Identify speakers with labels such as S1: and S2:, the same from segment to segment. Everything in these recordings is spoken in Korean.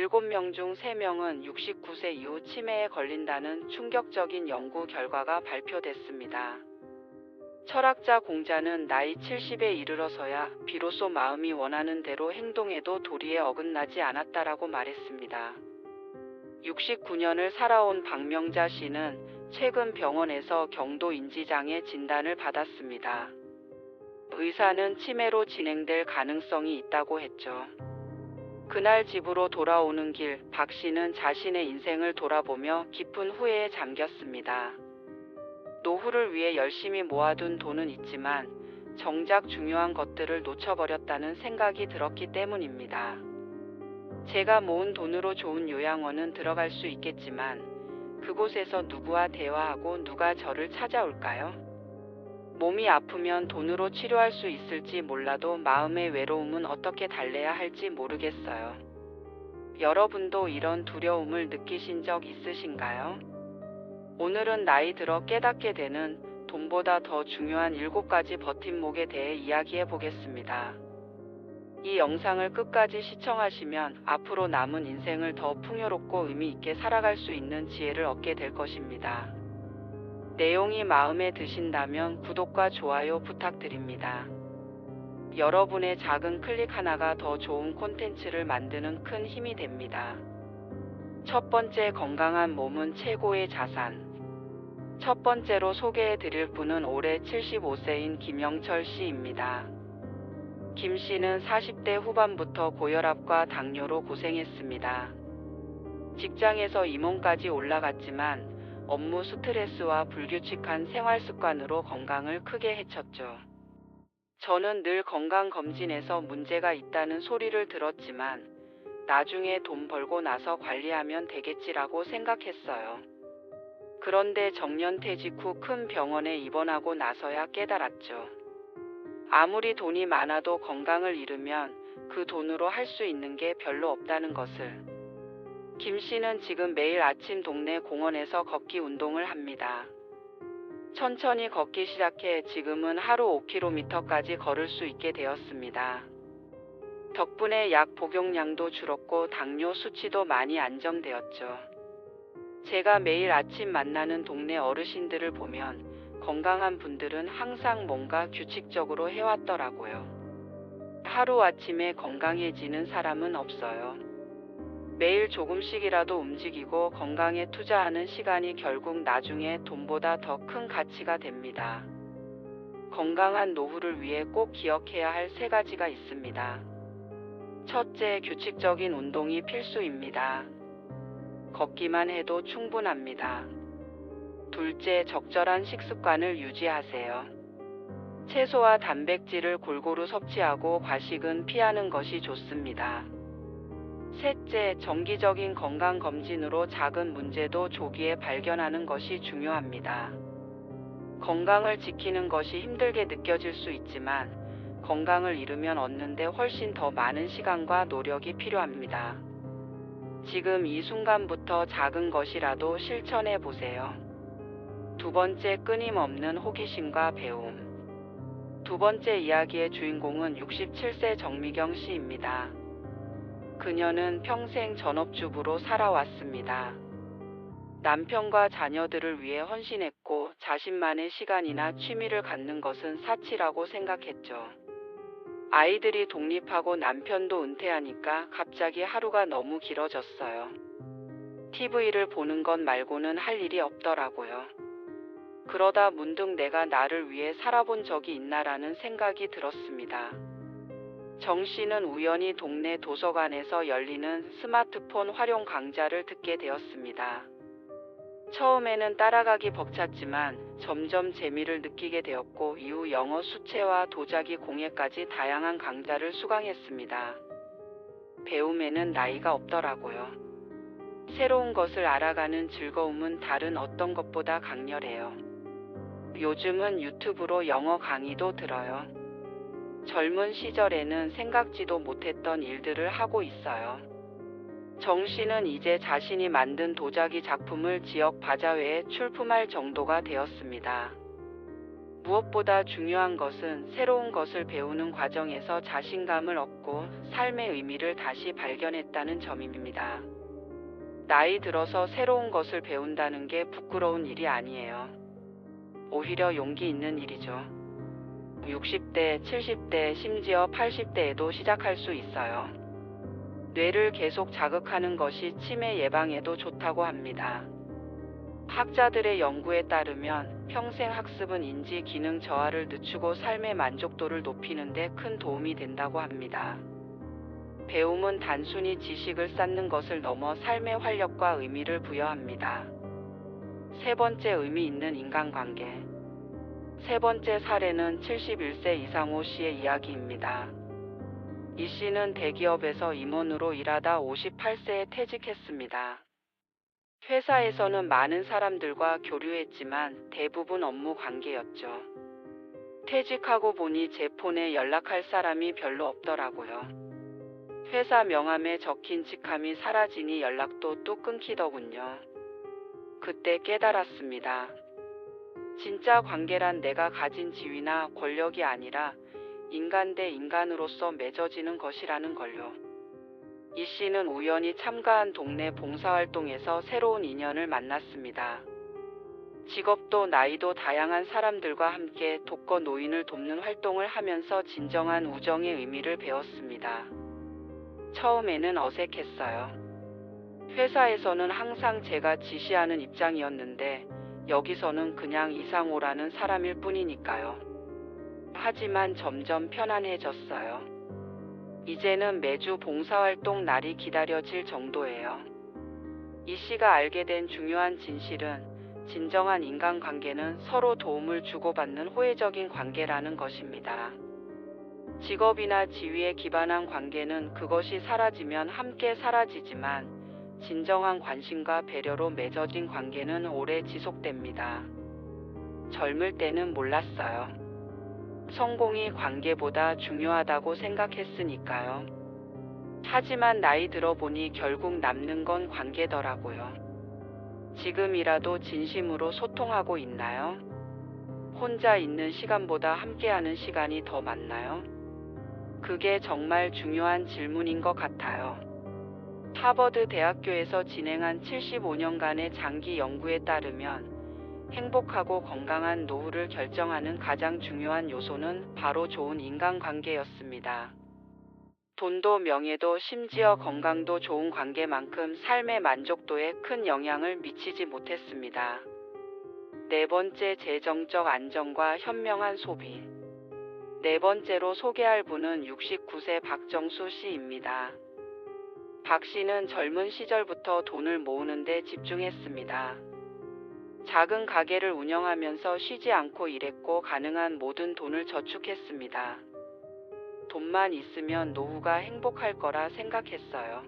S1: 7명 중 3명은 69세 이후 치매에 걸린다는 충격적인 연구 결과가 발표됐습니다. 철학자 공자는 나이 70에 이르러서야 비로소 마음이 원하는 대로 행동해도 도리에 어긋나지 않았다라고 말했습니다. 69년을 살아온 박명자 씨는 최근 병원에서 경도 인지장애 진단을 받았습니다. 의사는 치매로 진행될 가능성이 있다고 했죠. 그날 집으로 돌아오는 길, 박 씨는 자신의 인생을 돌아보며 깊은 후회에 잠겼습니다. 노후를 위해 열심히 모아둔 돈은 있지만 정작 중요한 것들을 놓쳐버렸다는 생각이 들었기 때문입니다. 제가 모은 돈으로 좋은 요양원은 들어갈 수 있겠지만 그곳에서 누구와 대화하고 누가 저를 찾아올까요? 몸이 아프면 돈으로 치료할 수 있을지 몰라도 마음의 외로움은 어떻게 달래야 할지 모르겠어요. 여러분도 이런 두려움을 느끼신 적 있으신가요? 오늘은 나이 들어 깨닫게 되는 돈보다 더 중요한 7가지 버팀목에 대해 이야기해 보겠습니다. 이 영상을 끝까지 시청하시면 앞으로 남은 인생을 더 풍요롭고 의미 있게 살아갈 수 있는 지혜를 얻게 될 것입니다. 내용이 마음에 드신다면 구독과 좋아요 부탁드립니다. 여러분의 작은 클릭 하나가 더 좋은 콘텐츠를 만드는 큰 힘이 됩니다. 첫 번째, 건강한 몸은 최고의 자산. 첫 번째로 소개해 드릴 분은 올해 75세인 김영철 씨입니다. 김 씨는 40대 후반부터 고혈압과 당뇨로 고생했습니다. 직장에서 임원까지 올라갔지만 업무 스트레스와 불규칙한 생활 습관으로 건강을 크게 해쳤죠. 저는 늘 건강검진에서 문제가 있다는 소리를 들었지만 나중에 돈 벌고 나서 관리하면 되겠지라고 생각했어요. 그런데 정년퇴직 후 큰 병원에 입원하고 나서야 깨달았죠. 아무리 돈이 많아도 건강을 잃으면 그 돈으로 할 수 있는 게 별로 없다는 것을. 김 씨는 지금 매일 아침 동네 공원에서 걷기 운동을 합니다. 천천히 걷기 시작해 지금은 하루 5km까지 걸을 수 있게 되었습니다. 덕분에 약 복용량도 줄었고 당뇨 수치도 많이 안정되었죠. 제가 매일 아침 만나는 동네 어르신들을 보면 건강한 분들은 항상 뭔가 규칙적으로 해왔더라고요. 하루아침에 건강해지는 사람은 없어요. 매일 조금씩이라도 움직이고 건강에 투자하는 시간이 결국 나중에 돈보다 더 큰 가치가 됩니다. 건강한 노후를 위해 꼭 기억해야 할 3가지가 있습니다. 첫째, 규칙적인 운동이 필수입니다. 걷기만 해도 충분합니다. 둘째, 적절한 식습관을 유지하세요. 채소와 단백질을 골고루 섭취하고 과식은 피하는 것이 좋습니다. 셋째, 정기적인 건강검진으로 작은 문제도 조기에 발견하는 것이 중요합니다. 건강을 지키는 것이 힘들게 느껴질 수 있지만 건강을 잃으면 얻는데 훨씬 더 많은 시간과 노력이 필요합니다. 지금 이 순간부터 작은 것이라도 실천해 보세요. 두 번째, 끊임없는 호기심과 배움. 두 번째 이야기의 주인공은 67세 정미경 씨입니다. 그녀는 평생 전업주부로 살아왔습니다. 남편과 자녀들을 위해 헌신했고 자신만의 시간이나 취미를 갖는 것은 사치라고 생각했죠. 아이들이 독립하고 남편도 은퇴하니까 갑자기 하루가 너무 길어졌어요. TV를 보는 것 말고는 할 일이 없더라고요. 그러다 문득 내가 나를 위해 살아본 적이 있나라는 생각이 들었습니다. 정 씨는 우연히 동네 도서관에서 열리는 스마트폰 활용 강좌를 듣게 되었습니다. 처음에는 따라가기 벅찼지만 점점 재미를 느끼게 되었고 이후 영어 수채화 도자기 공예까지 다양한 강좌를 수강했습니다. 배움에는 나이가 없더라고요. 새로운 것을 알아가는 즐거움은 다른 어떤 것보다 강렬해요. 요즘은 유튜브로 영어 강의도 들어요. 젊은 시절에는 생각지도 못했던 일들을 하고 있어요. 정 씨는 이제 자신이 만든 도자기 작품을 지역 바자회에 출품할 정도가 되었습니다. 무엇보다 중요한 것은 새로운 것을 배우는 과정에서 자신감을 얻고 삶의 의미를 다시 발견했다는 점입니다. 나이 들어서 새로운 것을 배운다는 게 부끄러운 일이 아니에요. 오히려 용기 있는 일이죠. 60대, 70대, 심지어 80대에도 시작할 수 있어요. 뇌를 계속 자극하는 것이 치매 예방에도 좋다고 합니다. 학자들의 연구에 따르면 평생 학습은 인지 기능 저하를 늦추고 삶의 만족도를 높이는 데 큰 도움이 된다고 합니다. 배움은 단순히 지식을 쌓는 것을 넘어 삶의 활력과 의미를 부여합니다. 세 번째, 의미 있는 인간관계. 세 번째 사례는 71세 이상호 씨의 이야기입니다. 이 씨는 대기업에서 임원으로 일하다 58세에 퇴직했습니다. 회사에서는 많은 사람들과 교류했지만 대부분 업무 관계였죠. 퇴직하고 보니 제 폰에 연락할 사람이 별로 없더라고요. 회사 명함에 적힌 직함이 사라지니 연락도 뚝 끊기더군요. 그때 깨달았습니다. 진짜 관계란 내가 가진 지위나 권력이 아니라 인간 대 인간으로서 맺어지는 것이라는 걸요. 이 씨는 우연히 참가한 동네 봉사활동에서 새로운 인연을 만났습니다. 직업도 나이도 다양한 사람들과 함께 독거 노인을 돕는 활동을 하면서 진정한 우정의 의미를 배웠습니다. 처음에는 어색했어요. 회사에서는 항상 제가 지시하는 입장이었는데 여기서는 그냥 이상호라는 사람일 뿐이니까요. 하지만 점점 편안해졌어요. 이제는 매주 봉사활동 날이 기다려질 정도예요. 이 씨가 알게 된 중요한 진실은 진정한 인간관계는 서로 도움을 주고받는 호혜적인 관계라는 것입니다. 직업이나 지위에 기반한 관계는 그것이 사라지면 함께 사라지지만 진정한 관심과 배려로 맺어진 관계는 오래 지속됩니다. 젊을 때는 몰랐어요. 성공이 관계보다 중요하다고 생각했으니까요. 하지만 나이 들어보니 결국 남는 건 관계더라고요. 지금이라도 진심으로 소통하고 있나요? 혼자 있는 시간보다 함께하는 시간이 더 많나요? 그게 정말 중요한 질문인 것 같아요. 하버드 대학교에서 진행한 75년간의 장기 연구에 따르면 행복하고 건강한 노후를 결정하는 가장 중요한 요소는 바로 좋은 인간관계였습니다. 돈도 명예도 심지어 건강도 좋은 관계만큼 삶의 만족도에 큰 영향을 미치지 못했습니다. 네 번째, 재정적 안정과 현명한 소비. 네 번째로 소개할 분은 69세 박정수 씨입니다. 박 씨는 젊은 시절부터 돈을 모으는 데 집중했습니다. 작은 가게를 운영하면서 쉬지 않고 일했고 가능한 모든 돈을 저축했습니다. 돈만 있으면 노후가 행복할 거라 생각했어요.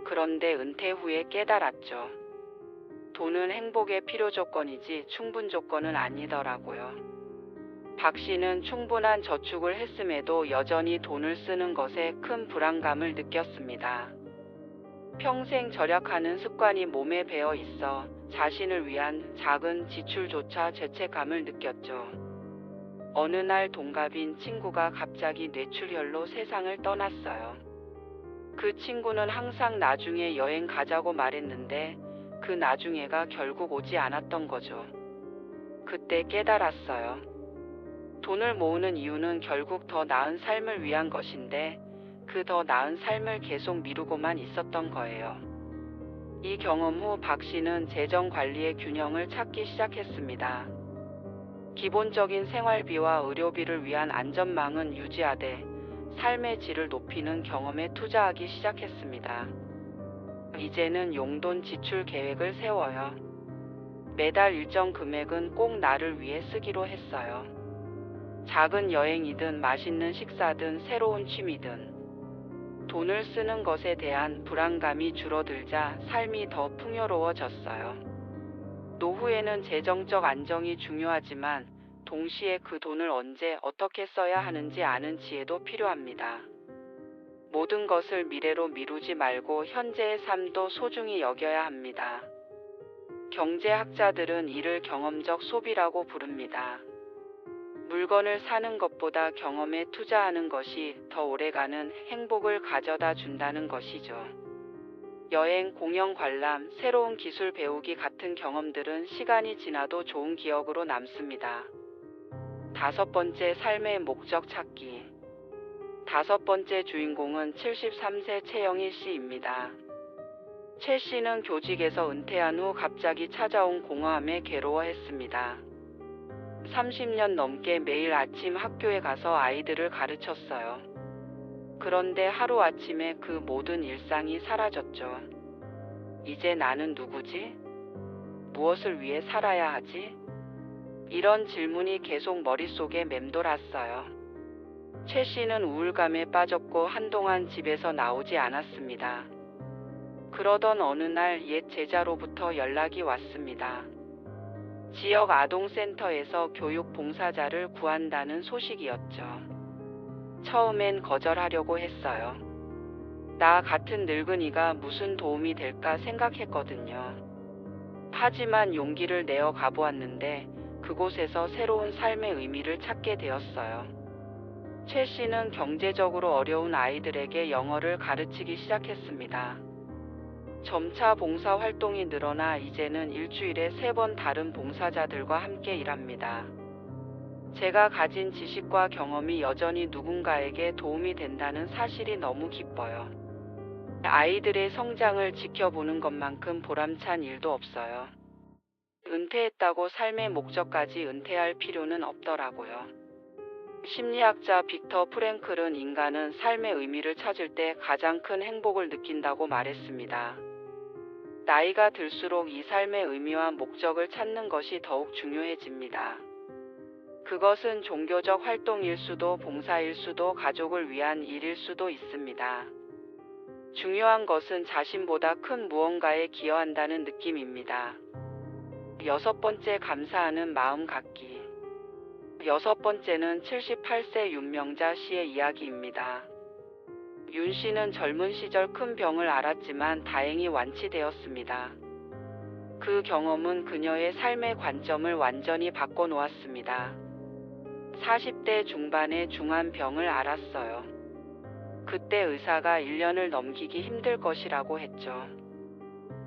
S1: 그런데 은퇴 후에 깨달았죠. 돈은 행복의 필요 조건이지 충분 조건은 아니더라고요. 박 씨는 충분한 저축을 했음에도 여전히 돈을 쓰는 것에 큰 불안감을 느꼈습니다. 평생 절약하는 습관이 몸에 배어 있어 자신을 위한 작은 지출조차 죄책감을 느꼈죠. 어느 날 동갑인 친구가 갑자기 뇌출혈로 세상을 떠났어요. 그 친구는 항상 나중에 여행 가자고 말했는데 그 나중에가 결국 오지 않았던 거죠. 그때 깨달았어요. 돈을 모으는 이유는 결국 더 나은 삶을 위한 것인데 그 더 나은 삶을 계속 미루고만 있었던 거예요. 이 경험 후 박 씨는 재정 관리의 균형을 찾기 시작했습니다. 기본적인 생활비와 의료비를 위한 안전망은 유지하되 삶의 질을 높이는 경험에 투자하기 시작했습니다. 이제는 용돈 지출 계획을 세워요. 매달 일정 금액은 꼭 나를 위해 쓰기로 했어요. 작은 여행이든 맛있는 식사든 새로운 취미든 돈을 쓰는 것에 대한 불안감이 줄어들자 삶이 더 풍요로워졌어요. 노후에는 재정적 안정이 중요하지만 동시에 그 돈을 언제 어떻게 써야 하는지 아는 지혜도 필요합니다. 모든 것을 미래로 미루지 말고 현재의 삶도 소중히 여겨야 합니다. 경제학자들은 이를 경험적 소비라고 부릅니다. 물건을 사는 것보다 경험에 투자하는 것이 더 오래가는 행복을 가져다 준다는 것이죠. 여행, 공연 관람, 새로운 기술 배우기 같은 경험들은 시간이 지나도 좋은 기억으로 남습니다. 5번째, 삶의 목적 찾기. 5번째 주인공은 73세 최영일 씨입니다. 최 씨는 교직에서 은퇴한 후 갑자기 찾아온 공허함에 괴로워했습니다. 30년 넘게 매일 아침 학교에 가서 아이들을 가르쳤어요. 그런데 하루아침에 그 모든 일상이 사라졌죠. 이제 나는 누구지? 무엇을 위해 살아야 하지? 이런 질문이 계속 머릿속에 맴돌았어요. 최 씨는 우울감에 빠졌고 한동안 집에서 나오지 않았습니다. 그러던 어느 날 옛 제자로부터 연락이 왔습니다. 지역 아동센터에서 교육 봉사자를 구한다는 소식이었죠. 처음엔 거절하려고 했어요. 나 같은 늙은이가 무슨 도움이 될까 생각했거든요. 하지만 용기를 내어 가보았는데 그곳에서 새로운 삶의 의미를 찾게 되었어요. 최 씨는 경제적으로 어려운 아이들에게 영어를 가르치기 시작했습니다. 점차 봉사 활동이 늘어나 이제는 일주일에 3번 다른 봉사자들과 함께 일합니다. 제가 가진 지식과 경험이 여전히 누군가에게 도움이 된다는 사실이 너무 기뻐요. 아이들의 성장을 지켜보는 것만큼 보람찬 일도 없어요. 은퇴했다고 삶의 목적까지 은퇴할 필요는 없더라고요. 심리학자 빅터 프랭클은 인간은 삶의 의미를 찾을 때 가장 큰 행복을 느낀다고 말했습니다. 나이가 들수록 이 삶의 의미와 목적을 찾는 것이 더욱 중요해집니다. 그것은 종교적 활동일 수도 봉사일 수도 가족을 위한 일일 수도 있습니다. 중요한 것은 자신보다 큰 무언가에 기여한다는 느낌입니다. 6번째, 감사하는 마음 갖기. 6번째는 78세 윤명자 씨의 이야기입니다. 윤 씨는 젊은 시절 큰 병을 앓았지만 다행히 완치되었습니다. 그 경험은 그녀의 삶의 관점을 완전히 바꿔놓았습니다. 40대 중반에 중한 병을 앓았어요. 그때 의사가 1년을 넘기기 힘들 것이라고 했죠.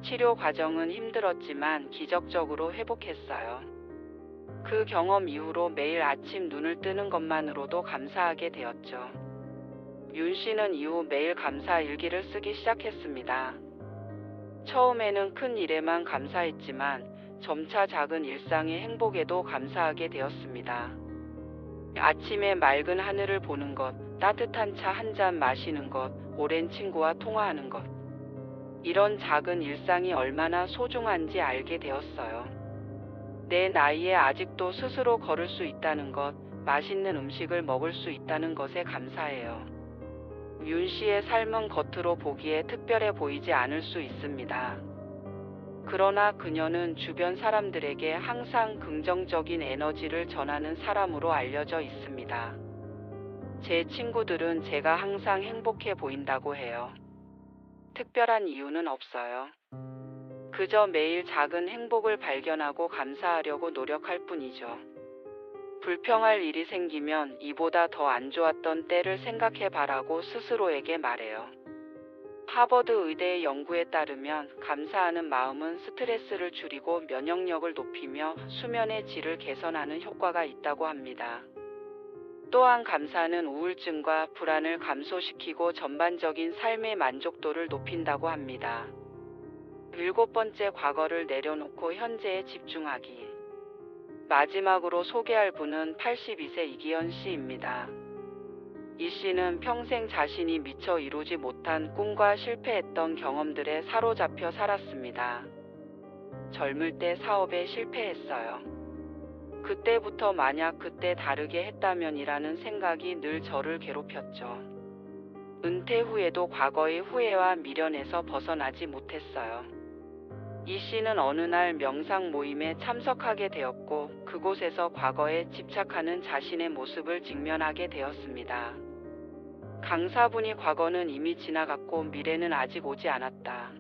S1: 치료 과정은 힘들었지만 기적적으로 회복했어요. 그 경험 이후로 매일 아침 눈을 뜨는 것만으로도 감사하게 되었죠. 윤 씨는 이후 매일 감사 일기를 쓰기 시작했습니다. 처음에는 큰 일에만 감사했지만 점차 작은 일상의 행복에도 감사하게 되었습니다. 아침에 맑은 하늘을 보는 것, 따뜻한 차 한 잔 마시는 것, 오랜 친구와 통화하는 것. 이런 작은 일상이 얼마나 소중한지 알게 되었어요. 내 나이에 아직도 스스로 걸을 수 있다는 것, 맛있는 음식을 먹을 수 있다는 것에 감사해요. 윤 씨의 삶은 겉으로 보기에 특별해 보이지 않을 수 있습니다. 그러나 그녀는 주변 사람들에게 항상 긍정적인 에너지를 전하는 사람으로 알려져 있습니다. 제 친구들은 제가 항상 행복해 보인다고 해요. 특별한 이유는 없어요. 그저 매일 작은 행복을 발견하고 감사하려고 노력할 뿐이죠. 불평할 일이 생기면 이보다 더 안 좋았던 때를 생각해봐라고 스스로에게 말해요. 하버드 의대의 연구에 따르면 감사하는 마음은 스트레스를 줄이고 면역력을 높이며 수면의 질을 개선하는 효과가 있다고 합니다. 또한 감사는 우울증과 불안을 감소시키고 전반적인 삶의 만족도를 높인다고 합니다. 7번째, 과거를 내려놓고 현재에 집중하기. 마지막으로 소개할 분은 82세 이기현 씨입니다. 이 씨는 평생 자신이 미처 이루지 못한 꿈과 실패했던 경험들에 사로잡혀 살았습니다. 젊을 때 사업에 실패했어요. 그때부터 만약 그때 다르게 했다면이라는 생각이 늘 저를 괴롭혔죠. 은퇴 후에도 과거의 후회와 미련에서 벗어나지 못했어요. 이 씨는 어느 날 명상 모임에 참석하게 되었고 그곳에서 과거에 집착하는 자신의 모습을 직면하게 되었습니다. 강사분이 과거는 이미 지나갔고 미래는 아직 오지 않았다.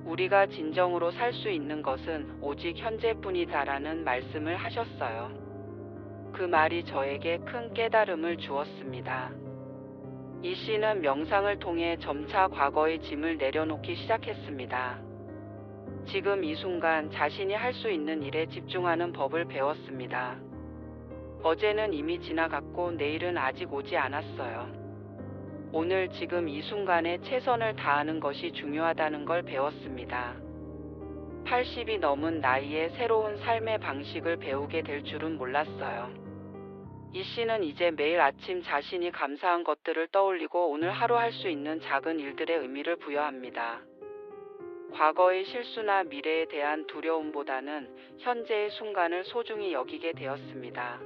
S1: 우리가 진정으로 살 수 있는 것은 오직 현재뿐이다라는 말씀을 하셨어요. 그 말이 저에게 큰 깨달음을 주었습니다. 이 씨는 명상을 통해 점차 과거의 짐을 내려놓기 시작했습니다. 지금 이 순간 자신이 할 수 있는 일에 집중하는 법을 배웠습니다. 어제는 이미 지나갔고 내일은 아직 오지 않았어요. 오늘 지금 이 순간에 최선을 다하는 것이 중요하다는 걸 배웠습니다. 80이 넘은 나이에 새로운 삶의 방식을 배우게 될 줄은 몰랐어요. 이 씨는 이제 매일 아침 자신이 감사한 것들을 떠올리고 오늘 하루 할 수 있는 작은 일들의 의미를 부여합니다. 과거의 실수나 미래에 대한 두려움보다는 현재의 순간을 소중히 여기게 되었습니다.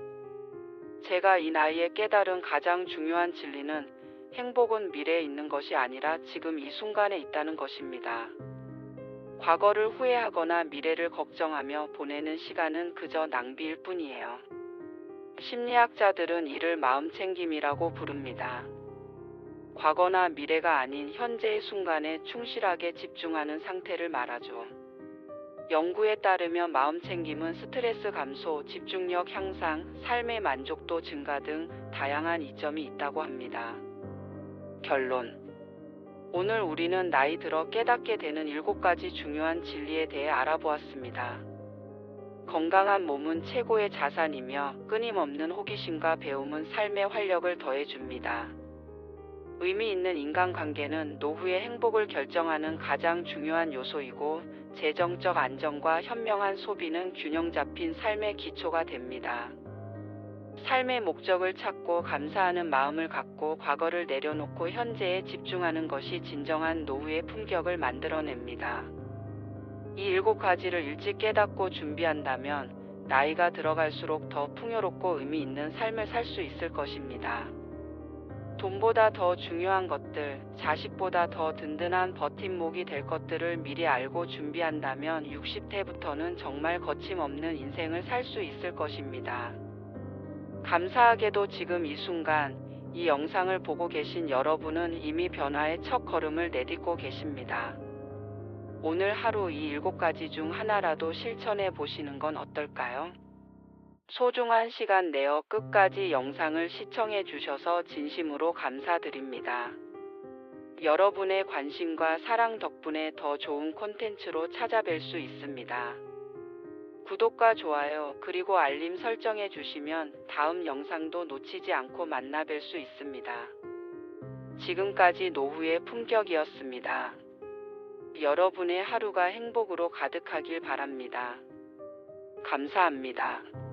S1: 제가 이 나이에 깨달은 가장 중요한 진리는 행복은 미래에 있는 것이 아니라 지금 이 순간에 있다는 것입니다. 과거를 후회하거나 미래를 걱정하며 보내는 시간은 그저 낭비일 뿐이에요. 심리학자들은 이를 마음챙김이라고 부릅니다. 과거나 미래가 아닌 현재의 순간에 충실하게 집중하는 상태를 말하죠. 연구에 따르면 마음챙김은 스트레스 감소, 집중력 향상, 삶의 만족도 증가 등 다양한 이점이 있다고 합니다. 결론. 오늘 우리는 나이 들어 깨닫게 되는 7가지 중요한 진리에 대해 알아보았습니다. 건강한 몸은 최고의 자산이며 끊임없는 호기심과 배움은 삶의 활력을 더해줍니다. 의미 있는 인간관계는 노후의 행복을 결정하는 가장 중요한 요소이고 재정적 안정과 현명한 소비는 균형 잡힌 삶의 기초가 됩니다. 삶의 목적을 찾고 감사하는 마음을 갖고 과거를 내려놓고 현재에 집중하는 것이 진정한 노후의 품격을 만들어냅니다. 이 7가지를 일찍 깨닫고 준비한다면 나이가 들어갈수록 더 풍요롭고 의미 있는 삶을 살 수 있을 것입니다. 돈보다 더 중요한 것들, 자식보다 더 든든한 버팀목이 될 것들을 미리 알고 준비한다면 60대부터는 정말 거침없는 인생을 살 수 있을 것입니다. 감사하게도 지금 이 순간, 이 영상을 보고 계신 여러분은 이미 변화의 첫 걸음을 내딛고 계십니다. 오늘 하루 이 7가지 중 하나라도 실천해 보시는 건 어떨까요? 소중한 시간 내어 끝까지 영상을 시청해 주셔서 진심으로 감사드립니다. 여러분의 관심과 사랑 덕분에 더 좋은 콘텐츠로 찾아뵐 수 있습니다. 구독과 좋아요 그리고 알림 설정해 주시면 다음 영상도 놓치지 않고 만나 뵐 수 있습니다. 지금까지 노후의 품격이었습니다. 여러분의 하루가 행복으로 가득하길 바랍니다. 감사합니다.